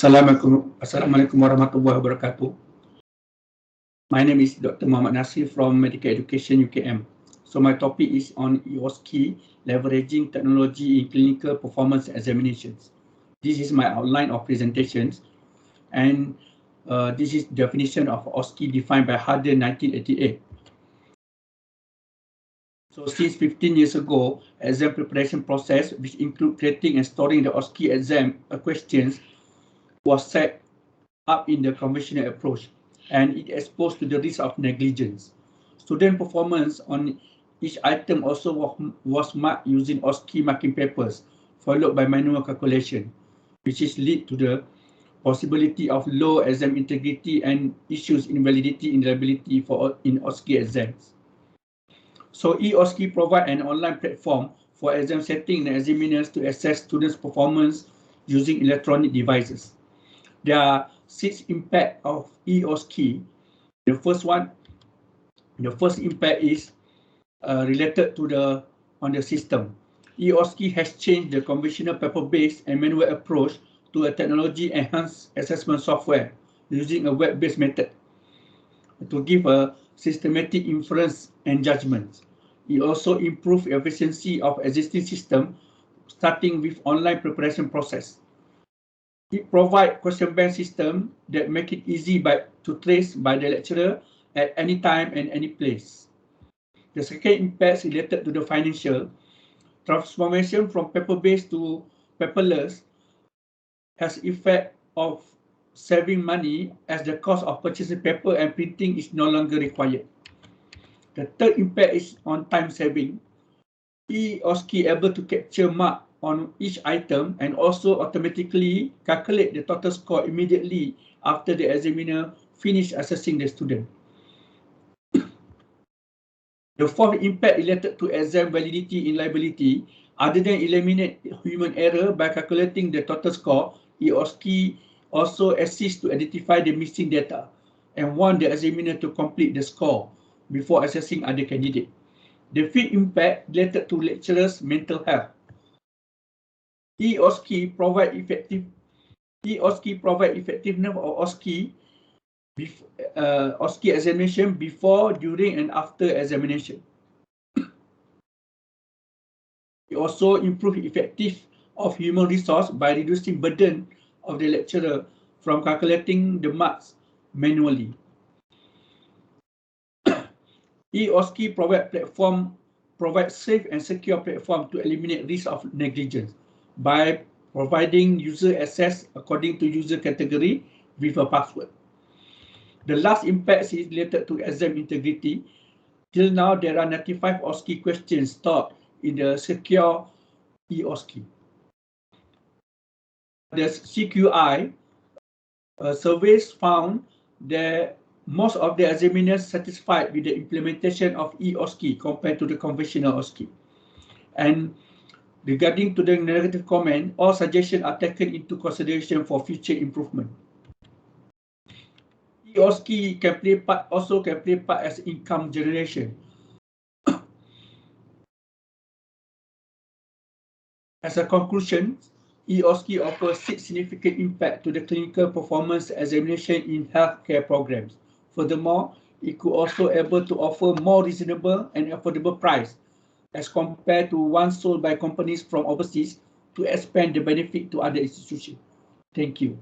Assalamualaikum warahmatullahi wabarakatuh. My name is Dr. Muhammad Nasir from Medical Education UKM. So my topic is on EOSCI, leveraging technology in clinical performance examinations. This is my outline of presentations, and this is definition of OSCE defined by Harden 1988. So since 15 years ago, exam preparation process, which include creating and storing the OSCE exam questions, was set up in the conventional approach, and it exposed to the risk of negligence. Student performance on each item also was marked using OSCE marking papers, followed by manual calculation, which is lead to the possibility of low exam integrity and issues in validity and reliability in OSCE exams. So eOSCE provide an online platform for exam setting and examiners to assess students' performance using electronic devices. There are 6 impacts of eOSCE. The first impact is related to the system. eOSCE has changed the conventional paper-based and manual approach to a technology-enhanced assessment software using a web-based method to give a systematic inference and judgment. It also improves efficiency of existing system, starting with online preparation process. It provides question bank system that make it easy to trace by the lecturer at any time and any place. The second impact is related to the financial. Transformation from paper-based to paperless has effect of saving money as the cost of purchasing paper and printing is no longer required. The third impact is on time saving. eOSCE able to capture mark on each item and also automatically calculate the total score immediately after the examiner finish assessing the student. The fourth impact related to exam validity and reliability, other than eliminate human error by calculating the total score, eOSCE also assists to identify the missing data and want the examiner to complete the score before assessing other candidates. The fifth impact related to lecturers' mental health. eOSCE provide effectiveness of OSCE examination before, during, and after examination. It also improve effective of human resource by reducing burden of the lecturer from calculating the marks manually. eOSCE provide safe and secure platform to eliminate risk of negligence by providing user access according to user category with a password. The last impact is related to exam integrity. Till now, there are 95 OSCE questions stored in the secure eOSCE. The CQI surveys found that most of the examiners satisfied with the implementation of eOSCE compared to the conventional OSCE. And regarding to the negative comment, all suggestions are taken into consideration for future improvement. eOSCE can play part as income generation. As a conclusion, eOSCE offers 6 significant impact to the clinical performance examination in healthcare programs. Furthermore, it could also able to offer more reasonable and affordable price as compared to one sold by companies from overseas to expand the benefit to other institutions. Thank you.